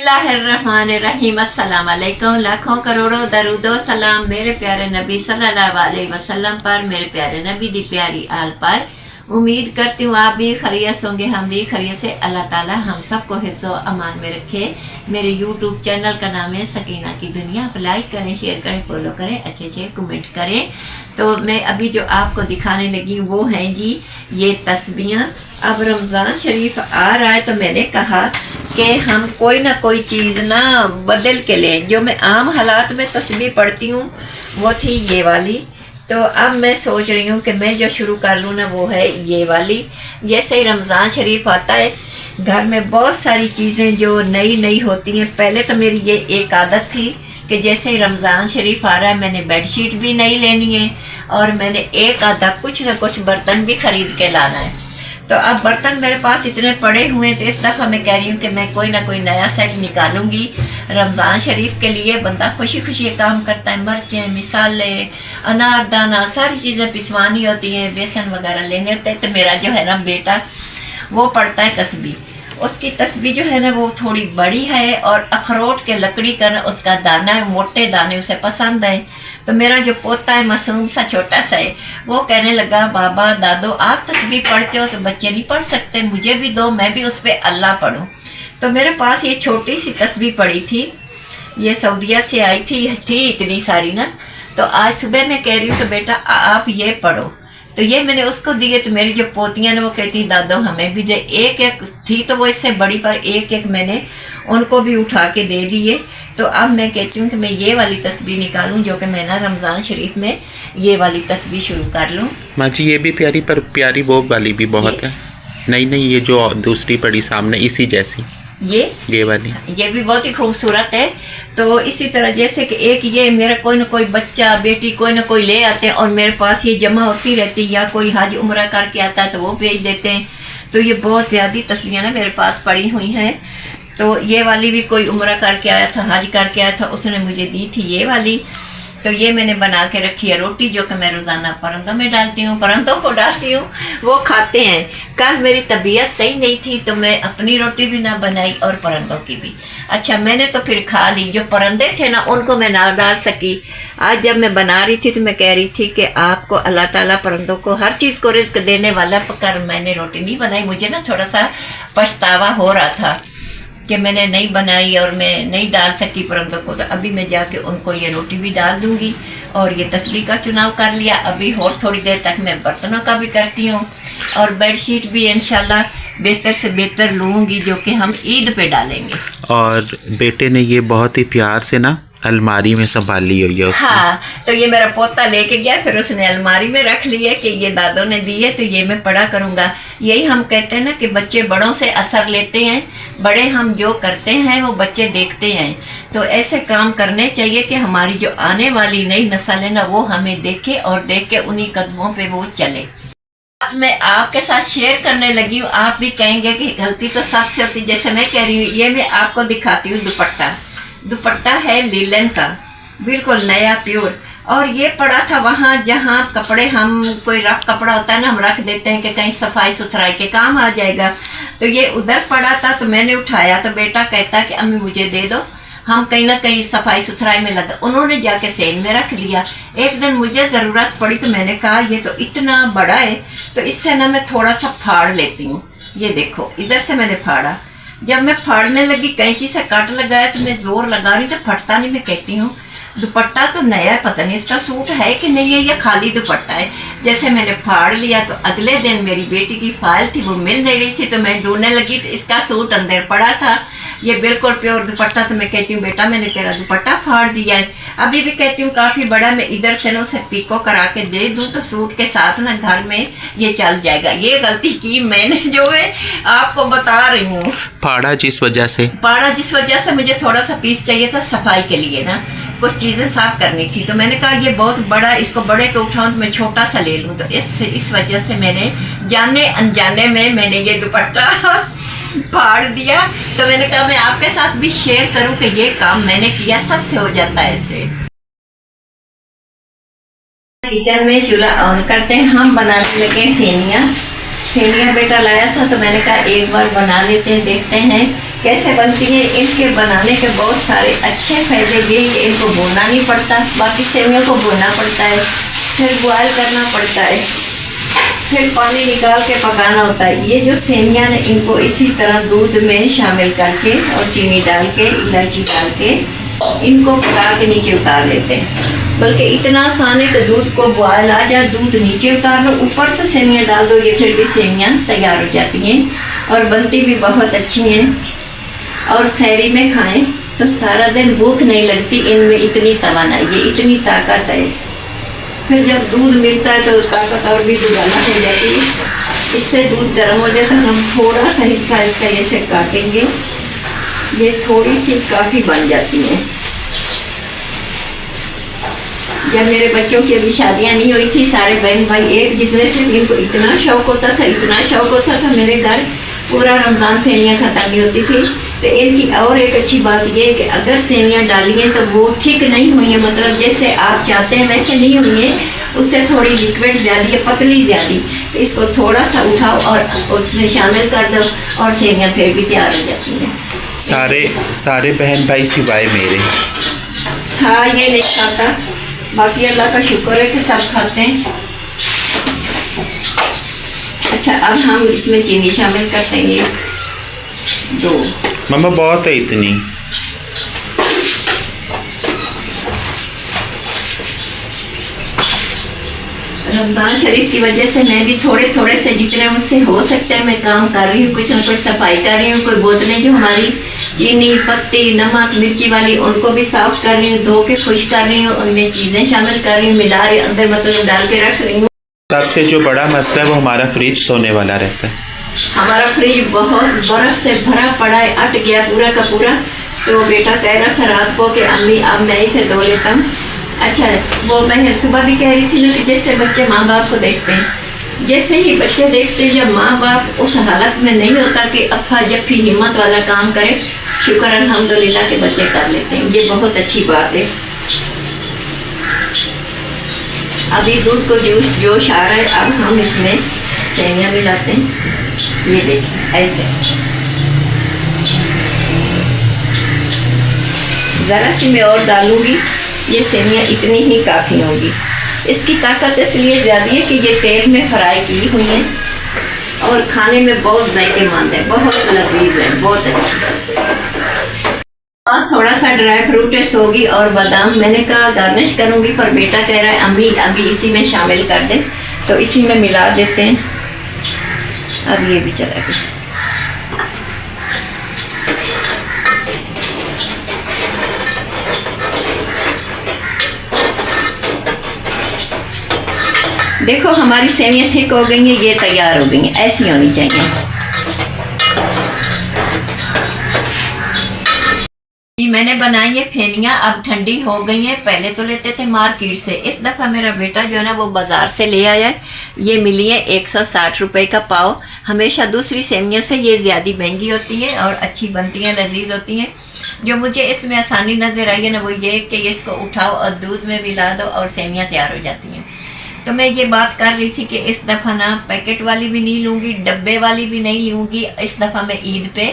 बिस्मिल्लाहिर्रहमानिर्रहीम। अस्सलाम वालेकुम। लाखों करोड़ों दरूदो सलाम मेरे प्यारे नबी सल्लल्लाहु अलैहि वसल्लम पर, मेरे प्यारे नबी दी प्यारी आल पर। उम्मीद करती हूँ आप भी खैरियत होंगे, हम भी खैरियत से। अल्लाह ताला हम सबको हिफ्ज़ व अमान में रखे। मेरे यूट्यूब चैनल का नाम है सकीना की दुनिया। आप लाइक करें, शेयर करें, फॉलो करें, अच्छे अच्छे कमेंट करें। तो मैं अभी जो आपको दिखाने लगी वो हैं जी ये तस्बीहां। अब रमज़ान शरीफ आ रहा है तो मैंने कहा कि हम कोई ना कोई चीज़ ना बदल के लें। जो मैं आम हालात में तस्बीह पढ़ती हूँ वो थी ये वाली। तो अब मैं सोच रही हूँ कि मैं जो शुरू कर लूँ ना वो है ये वाली। जैसे ही रमज़ान शरीफ आता है घर में बहुत सारी चीज़ें जो नई नई होती हैं। पहले तो मेरी ये एक आदत थी कि जैसे ही रमज़ान शरीफ आ रहा है मैंने बेडशीट भी नई लेनी है और मैंने एक आधा कुछ ना कुछ बर्तन भी ख़रीद के लाना है। तो अब बर्तन मेरे पास इतने पड़े हुए हैं तो इस दफ़ा मैं कह रही हूँ कि मैं कोई ना कोई नया सेट निकालूंगी रमज़ान शरीफ के लिए। बंदा खुशी खुशी काम करता है। मिर्चें, मिसाले, अनारदाना, सारी चीज़ें पिसवानी होती हैं, बेसन वगैरह लेने होते हैं। तो मेरा जो है ना बेटा वो पढ़ता है तस्बीह। उसकी तस्बीह जो है ना वो थोड़ी बड़ी है और अखरोट के लकड़ी का ना उसका दाना है, मोटे दाने उसे पसंद है। तो मेरा जो पोता है मासूम सा छोटा सा है वो कहने लगा बाबा दादो आप तस्बीह पढ़ते हो तो बच्चे नहीं पढ़ सकते, मुझे भी दो, मैं भी उस पर अल्लाह पढ़ूँ। तो मेरे पास ये छोटी सी तस्बीह पड़ी थी, ये सऊदीया से आई थी इतनी सारी ना। तो आज सुबह मैं कह रही हूँ तो बेटा आप ये पढ़ो। तो ये मैंने उसको दिए तो मेरी जो पोतियाँ ने वो कहती दादो हमें भी दे। एक एक थी तो वो इससे बड़ी, पर एक एक मैंने उनको भी उठा के दे दिए। तो अब मैं कहती हूँ कि मैं ये वाली तस्बीह निकालूं जो कि मैं ना रमज़ान शरीफ में ये वाली तस्बीह शुरू कर लूँ। माँ जी ये भी प्यारी, पर प्यारी वो वाली भी बहुत है। नहीं ये जो दूसरी पड़ी सामने इसी जैसी ये वाली ये भी बहुत ही खूबसूरत है। तो इसी तरह जैसे कि एक ये मेरा कोई ना कोई बच्चा बेटी कोई ना कोई ले आते हैं और मेरे पास ये जमा होती रहती है, या कोई हज उम्रा करके आता है तो वो भेज देते हैं। तो ये बहुत ज़्यादा तस्बीहां ना मेरे पास पड़ी हुई हैं। तो ये वाली भी कोई उम्रा करके आया था, हज करके आया था, उसने मुझे दी थी ये वाली। तो ये मैंने बना के रखी है रोटी जो कि मैं रोज़ाना परंदों में डालती हूँ, परंदों को डालती हूँ, वो खाते हैं। कल मेरी तबीयत सही नहीं थी तो मैं अपनी रोटी भी ना बनाई और परंदों की भी। अच्छा मैंने तो फिर खा ली, जो परंदे थे ना उनको मैं ना डाल सकी। आज जब मैं बना रही थी तो मैं कह रही थी कि आपको अल्लाह ताला परंदों को हर चीज़ को रिज़्क देने वाला, पर मैंने रोटी नहीं बनाई। मुझे ना थोड़ा सा पछतावा हो रहा था कि मैंने नहीं बनाई और मैं नहीं डाल सकी परंदों को। तो अभी मैं जाके उनको ये रोटी भी डाल दूंगी और ये तस्बीह का चुनाव कर लिया। अभी और थोड़ी देर तक मैं बर्तनों का भी करती हूँ और बेडशीट भी इंशाल्लाह बेहतर से बेहतर लूँगी जो कि हम ईद पे डालेंगे। और बेटे ने ये बहुत ही प्यार से ना अलमारी में संभाली हुई है उसने। हाँ तो ये मेरा पोता लेके गया, फिर उसने अलमारी में रख ली है कि ये दादों ने दी है तो ये मैं पढ़ा करूँगा। यही हम कहते हैं ना कि बच्चे बड़ों से असर लेते हैं, बड़े हम जो करते हैं वो बच्चे देखते हैं। तो ऐसे काम करने चाहिए कि हमारी जो आने वाली नई नस्ल है ना वो हमें देखे और देख के उन्हीं कदमों पर वो चले। मैं आपके साथ शेयर करने लगी हूँ, आप भी कहेंगे कि गलती तो सबसे होती। जैसे मैं कह रही हूँ ये मैं आपको दिखाती हूँ दुपट्टा है लीलन का, बिल्कुल नया प्योर। और ये पड़ा था वहाँ जहाँ कपड़े हम कोई रफ कपड़ा होता है ना हम रख देते हैं कि कहीं सफाई सुथराई के काम आ जाएगा। तो ये उधर पड़ा था तो मैंने उठाया तो बेटा कहता कि अम्मी मुझे दे दो, हम कहीं ना कहीं सफाई सुथराई में लगा। उन्होंने जाके सेल में रख लिया। एक दिन मुझे ज़रूरत पड़ी तो मैंने कहा ये तो इतना बड़ा है तो इससे ना मैं थोड़ा सा फाड़ लेती हूँ। ये देखो इधर से मैंने फाड़ा। जब मैं फाड़ने लगी कैंची से काट लगाया तो मैं जोर लगा रही तो फटता नहीं। मैं कहती हूँ दुपट्टा तो नया है, पता नहीं इसका सूट है कि नहीं है या खाली दुपट्टा है। जैसे मैंने फाड़ लिया तो अगले दिन मेरी बेटी की फाइल थी वो मिल नहीं रही थी तो मैं ढूंढने लगी तो इसका सूट अंदर पड़ा था, ये बिल्कुल प्योर दुपट्टा। तो मैं कहती हूँ बेटा मैंने तेरा दुपट्टा फाड़ दिया है। अभी भी कहती हूँ काफ़ी बड़ा, मैं इधर से ना उसे पीको करा के दे दूँ तो सूट के साथ ना घर में ये चल जाएगा। ये गलती की मैंने जो है आपको बता रही हूँ। फाड़ा जिस वजह से मुझे थोड़ा सा पीस चाहिए था सफाई के लिए ना, कुछ चीज़ें साफ करनी थी। तो मैंने कहा ये बहुत बड़ा, इसको बड़े को उठाऊं तो मैं छोटा सा ले लूँ। तो इस वजह से मैंने जाने अनजाने में मैंने ये दुपट्टा फाड़ दिया। तो मैंने कहा मैं आपके साथ भी शेयर करूं कि ये काम मैंने किया, सबसे हो जाता है ऐसे। किचन में चूल्हा ऑन करते हैं, हम बनाने लगे फेनिया बेटा लाया था तो मैंने कहा एक बार बना लेते हैं, देखते हैं कैसे बनती हैं। इनके बनाने के बहुत सारे अच्छे फायदे ये इनको भूनना नहीं पड़ता, बाकी सेवियों को भूनना पड़ता है, फिर बॉयल करना पड़ता है, फिर पानी निकाल के पकाना होता है। ये जो सेवियाँ ने इनको इसी तरह दूध में शामिल करके और चीनी डाल के इलायची डाल के इनको पका के नीचे उतार लेते हैं। बल्कि इतना आसान है कि दूध को बॉयल आ जाए, दूध नीचे उतार लो, ऊपर से सेवियाँ डाल दो, ये फिर भी सेवियाँ तैयार हो जाती हैं और बनती भी बहुत अच्छी हैं। और सहरी में खाएं तो सारा दिन भूख नहीं लगती। इनमें इतनी तवानाई है, इतनी ताकत है। फिर जब दूध मिलता है तो ताकत और भी दुगना हो जाती है। इससे दूध गर्म हो जाए तो हम थोड़ा सा हिस्सा इसका ऐसे काटेंगे, ये थोड़ी सी काफ़ी बन जाती है। जब मेरे बच्चों की अभी शादियाँ नहीं हुई थी, सारे बहन भाई एक जितने से, इनको इतना शौक होता था, इतना शौक होता था, मेरे घर पूरा रमज़ान सेवियाँ ख़त्म नहीं होती थी। तो इनकी और एक अच्छी बात ये है कि अगर सेवियाँ डाली हैं तो वो ठीक नहीं हुई हैं, मतलब जैसे आप चाहते हैं वैसे नहीं हुई हैं, उससे थोड़ी लिक्विड ज़्यादा है, पतली ज़्यादा। तो इसको थोड़ा सा उठाओ और उसमें शामिल कर दो और सेवियाँ फिर भी तैयार हो जाती हैं। सारे बहन भाई सिवाय मेरे। हाँ, ये नहीं खाता, बाकी अल्लाह का शुक्र है कि सब खाते हैं। अच्छा, अब हम इसमें चीनी शामिल करते हैं, 2। मम्मा बहुत है इतनी। रमज़ान शरीफ की वजह से मैं भी थोड़े थोड़े से जितने मुझसे हो सकते हैं मैं काम कर रही हूँ, कुछ न कुछ सफाई कर रही हूँ। कोई बोतलें जो हमारी चीनी, पत्ती, नमक, मिर्ची वाली, उनको भी साफ कर रही हूँ, धो के खुश कर रही हूँ, उनमें चीज़ें शामिल कर रही हूँ, मिला रही अंदर, मतलब डाल के रख रही हूँ। सबसे जो बड़ा मसला है वो हमारा फ्रिज धोने वाला रहता है। हमारा फ्रिज बहुत बर्फ़ से भरा पड़ा है, अट गया पूरा का पूरा। तो बेटा कह रहा था रात को कि अम्मी अब मैं इसे धो लेता हूँ। अच्छा, वो मैं सुबह भी कह रही थी ना कि जैसे बच्चे माँ बाप को देखते हैं, जैसे ही बच्चे देखते हैं, जब माँ बाप उस हालत में नहीं होता कि अफा जब भी हिम्मत वाला काम करे, शुक्र अल्हम्दुलिल्लाह के बच्चे कर लेते हैं। ये बहुत अच्छी बात है। अभी दूध को जोश आ रहा है, अब हम इसमें सेवियाँ मिलाते हैं। ये देखिए ऐसे ज़रा सी मैं और डालूँगी, ये सेवियाँ इतनी ही काफ़ी होंगी। इसकी ताकत इसलिए ज़्यादा है कि ये तेल में फ्राई की हुई हैं और खाने में बहुत ज़ायकेमंद है, बहुत लजीज है, बहुत अच्छी। आज थोड़ा सा ड्राई फ्रूट है, सोगी और बादाम, मैंने कहा गार्निश करूँगी, पर बेटा कह रहा है अम्मी अभी इसी में शामिल कर दे, तो इसी में मिला देते हैं। अब ये भी चला गया। देखो हमारी सेवियाँ थिक हो गई हैं, ये तैयार हो गई हैं, ऐसी होनी चाहिए। मैंने बनाई है फेनियाँ, अब ठंडी हो गई हैं। पहले तो लेते थे मार्केट से, इस दफ़ा मेरा बेटा जो है ना वो बाज़ार से ले आया है। ये मिली है 160 रुपए का पाव। हमेशा दूसरी सेवियों से ये ज़्यादा महंगी होती है और अच्छी बनती हैं, लजीज होती हैं। जो मुझे इसमें आसानी नज़र आई है ना वो ये कि इसको उठाओ और दूध में मिला दो और सेवियाँ तैयार हो जाती हैं। तो मैं ये बात कर रही थी कि इस दफ़ा ना पैकेट वाली भी नहीं लूँगी, डब्बे वाली भी नहीं लूँगी। इस दफ़ा मैं ईद पे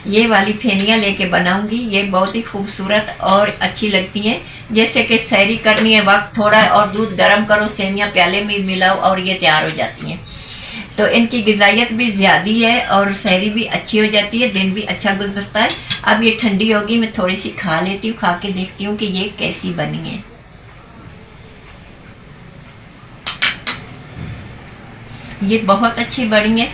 ये वाली फेनियाँ लेके बनाऊँगी। ये बहुत ही खूबसूरत और अच्छी लगती हैं। जैसे कि सहरी करनी है, वक्त थोड़ा और दूध गर्म करो, सेवियाँ प्याले में मिलाओ और ये तैयार हो जाती हैं। तो इनकी ग़िज़ाइयत भी ज़्यादा है और सहरी भी अच्छी हो जाती है, दिन भी अच्छा गुजरता है। अब ये ठंडी होगी, मैं थोड़ी सी खा लेती हूँ, खा के देखती हूँ कि ये कैसी बनी है। ये बहुत अच्छी बनी है,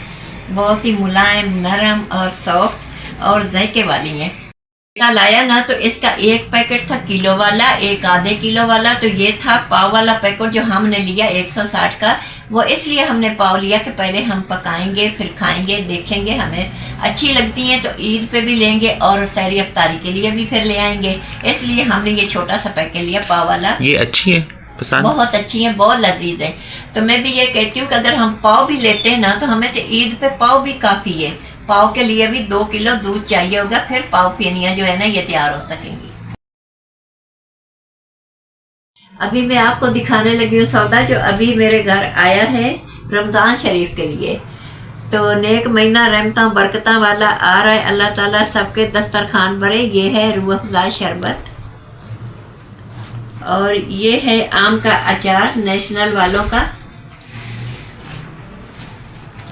बहुत ही मुलायम, नरम और सॉफ्ट और जायके वाली है। बेटा लाया ना तो इसका एक पैकेट था किलो वाला, एक आधे किलो वाला। तो ये था पाव वाला पैकेट जो हमने लिया 160 का। वो इसलिए हमने पाव लिया कि पहले हम पकाएंगे फिर खाएंगे, देखेंगे हमें अच्छी लगती हैं तो ईद पे भी लेंगे और सहरी अफ्तारी के लिए भी फिर ले आएंगे। इसलिए हमने ये छोटा सा पैकेट लिया पाव वाला। ये अच्छी है, पसंद बहुत अच्छी है, बहुत लजीज है। तो मैं भी ये कहती हूँ कि अगर हम पाव भी लेते हैं ना तो हमें तो ईद पे पाव भी काफ़ी है। पाव के लिए भी 2 किलो दूध चाहिए होगा, फिर पाव फेनियाँ जो है ना ये तैयार हो सकेंगी। अभी मैं आपको दिखाने लगी हूँ सौदा जो अभी मेरे घर आया है रमज़ान शरीफ के लिए। तो नेक महीना रहमता बरकता वाला आ रहा है। अल्लाह ताला सबके दस्तरखान भरे। ये है रूह अफ़ज़ा शरबत और ये है आम का अचार नेशनल वालों का।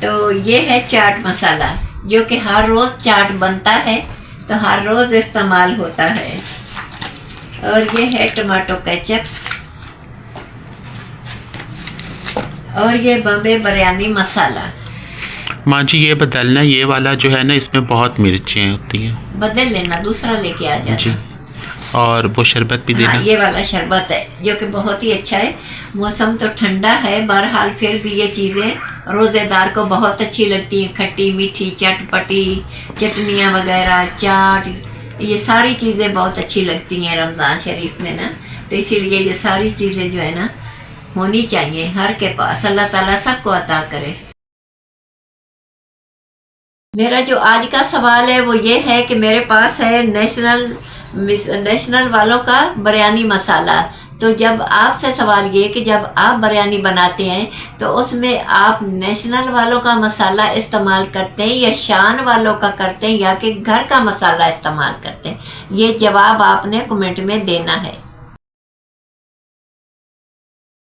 तो ये है चाट मसाला जो कि हर रोज़ चाट बनता है तो हर रोज़ इस्तेमाल होता है। और ये है टमाटो केचप और ये बॉम्बे बिरयानी मसाला। माँ जी ये बदलना, ये वाला जो है ना इसमें बहुत मिर्चें होती हैं, बदल लेना, दूसरा लेके आ जाना जी। और वो शरबत भी देना। हाँ, ये वाला शरबत है जो कि बहुत ही अच्छा है। मौसम तो ठंडा है, बहरहाल फिर भी ये चीज़ें रोज़ेदार को बहुत अच्छी लगती हैं। खट्टी मीठी चटपटी चटनियाँ वगैरह, चाट, ये सारी चीज़ें बहुत अच्छी लगती हैं रमज़ान शरीफ में ना। तो इसीलिए ये सारी चीज़ें जो है ना होनी चाहिए हर के पास। अल्लाह ताला सबको अता करे। मेरा जो आज का सवाल है वो ये है कि मेरे पास है नेशनल वालों का बिरयानी मसाला। तो जब आपसे सवाल ये कि जब आप बिरयानी बनाते हैं तो उसमें आप नेशनल वालों का मसाला इस्तेमाल करते हैं या शान वालों का करते हैं या कि घर का मसाला इस्तेमाल करते हैं, ये जवाब आपने कमेंट में देना है।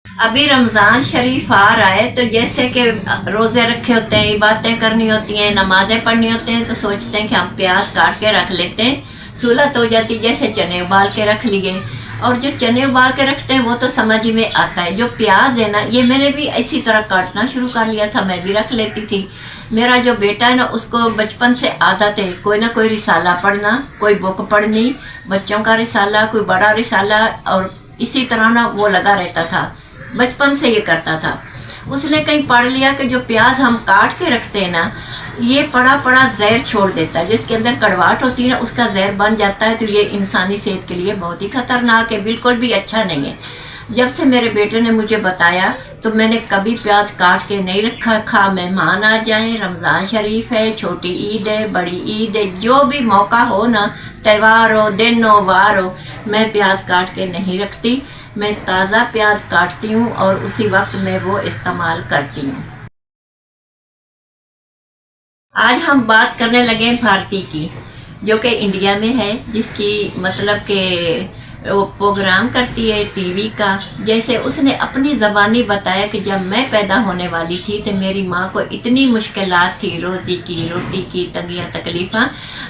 अभी रमज़ान शरीफ आ रहा है तो जैसे कि रोज़े रखे होते हैं, इबादतें करनी होती हैं, नमाज़ें पढ़नी होती हैं, तो सोचते हैं कि हम प्याज काट के रख लेते हैं, सूलत हो जाती। जैसे चने उबाल के रख लिए, और जो चने उबाल के रखते हैं वो तो समझ में आता है। जो प्याज है ना, ये मैंने भी इसी तरह काटना शुरू कर लिया था, मैं भी रख लेती थी। मेरा जो बेटा है ना उसको बचपन से आदत है कोई ना कोई रिसाला पढ़ना, कोई बुक पढ़नी, बच्चों का रिसाला, कोई बड़ा रिसाला, और इसी तरह ना वो लगा रहता था, बचपन से ये करता था। उसने कहीं पढ़ लिया कि जो प्याज हम काट के रखते हैं ना, ये पड़ा पड़ा जहर छोड़ देता है, जिसके अंदर कड़वाहट होती है ना उसका जहर बन जाता है। तो ये इंसानी सेहत के लिए बहुत ही खतरनाक है, बिल्कुल भी अच्छा नहीं है। जब से मेरे बेटे ने मुझे बताया तो मैंने कभी प्याज काट के नहीं रखा। खा मेहमान आ जाएं, रमज़ान शरीफ है, छोटी ईद है, बड़ी ईद है, जो भी मौका हो ना, त्यौहार हो, दिन हो, वार हो, मैं प्याज काट के नहीं रखती। मैं ताज़ा प्याज काटती हूँ और उसी वक्त मैं वो इस्तेमाल करती हूँ। आज हम बात करने लगे भारती की, जो कि इंडिया में है, जिसकी मतलब कि वो प्रोग्राम करती है टीवी का। जैसे उसने अपनी ज़बानी बताया कि जब मैं पैदा होने वाली थी तो मेरी माँ को इतनी मुश्किलात थी, रोज़ी की, रोटी की तंगियाँ तकलीफ़ां।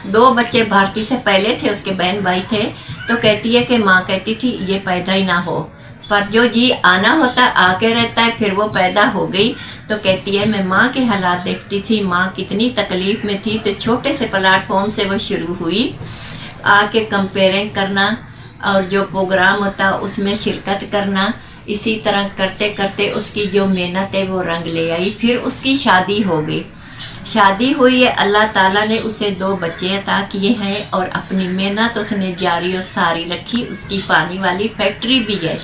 2 बच्चे भारती से पहले थे, उसके बहन भाई थे। तो कहती है कि माँ कहती थी ये पैदा ही ना हो, पर जो जी आना होता है आके रहता है। फिर वो पैदा हो गई तो कहती है मैं माँ के हालात देखती थी, माँ कितनी तकलीफ़ में थी। तो छोटे से प्लेटफॉर्म से वो शुरू हुई, आके कंपेयरिंग करना और जो प्रोग्राम होता उसमें शिरकत करना। इसी तरह करते करते उसकी जो मेहनत है वो रंग ले आई। फिर उसकी शादी हो गई। शादी हुई है, अल्लाह ताला ने उसे 2 बच्चे अता किए हैं और अपनी मेहनत उसने जारी और सारी रखी। उसकी पानी वाली फैक्ट्री भी है,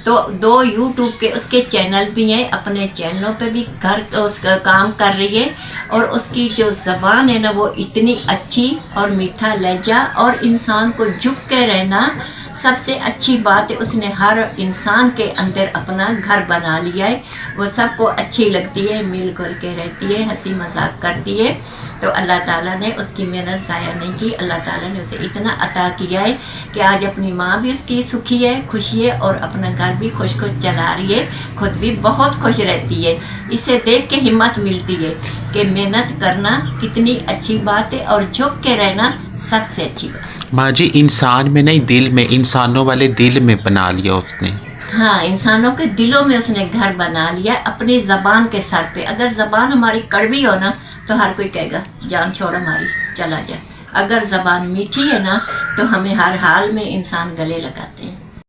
तो 2 यूट्यूब के उसके चैनल भी हैं, अपने चैनलों पे भी घर उसका काम कर रही है। और उसकी जो ज़बान है ना वो इतनी अच्छी और मीठा लहजा, और इंसान को झुक के रहना सबसे अच्छी बात है। उसने हर इंसान के अंदर अपना घर बना लिया है, वो सबको अच्छी लगती है, मिल जुल के रहती है, हंसी मजाक करती है। तो अल्लाह ताला ने उसकी मेहनत ज़ाया नहीं की। अल्लाह ताला ने उसे इतना अता किया है कि आज अपनी माँ भी उसकी सुखी है, खुशी है, और अपना घर भी खुश खुश चला रही है, खुद भी बहुत खुश रहती है। इसे देख के हिम्मत मिलती है कि मेहनत करना कितनी अच्छी बात है और झुक के रहना सबसे अच्छी बात। माँ जी इंसान में नहीं, दिल में, इंसानों वाले दिल में बना लिया उसने। हाँ, इंसानों के दिलों में उसने घर बना लिया अपनी ज़बान के सर पे। अगर ज़बान हमारी कड़वी हो ना तो हर कोई कहेगा जान छोड़ हमारी, चला जा। अगर ज़बान मीठी है ना तो हमें हर हाल में इंसान गले लगाते हैं।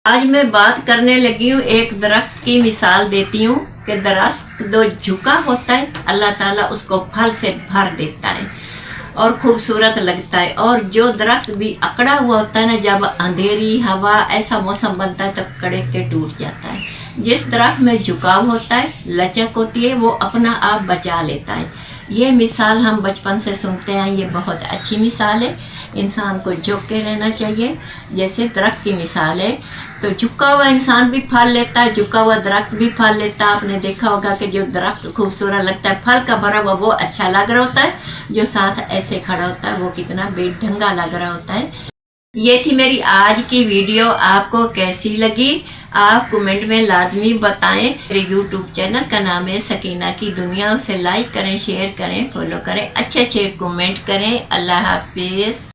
आज मैं बात करने लगी हूँ, एक दरख्त की मिसाल देती हूँ कि दरख्त जो झुका होता है अल्लाह ताला उसको फल से भर देता है और खूबसूरत लगता है। और जो दरख्त भी अकड़ा हुआ होता है ना, जब अंधेरी हवा ऐसा मौसम बनता है तब कड़े के टूट जाता है। जिस दरख्त में झुकाव होता है, लचक होती है, वो अपना आप बचा लेता है। ये मिसाल हम बचपन से सुनते हैं, ये बहुत अच्छी मिसाल है। इंसान को झुक के रहना चाहिए, जैसे दरख्त की मिसाल है। तो झुका हुआ इंसान भी फल लेता है, झुका हुआ दरख्त भी फल लेता है। आपने देखा होगा कि जो दरख्त खूबसूरत लगता है, फल का भरा हुआ, वो अच्छा लग रहा होता है। जो साथ ऐसे खड़ा होता है वो कितना बेढंगा लग रहा होता है। ये थी मेरी आज की वीडियो। आपको कैसी लगी आप कमेंट में लाजमी बताएं। मेरे यूट्यूब चैनल का नाम है सकीना की दुनिया। उसे लाइक करें, शेयर करें, फॉलो करें, अच्छे अच्छे कमेंट करें। अल्लाह हाफिज।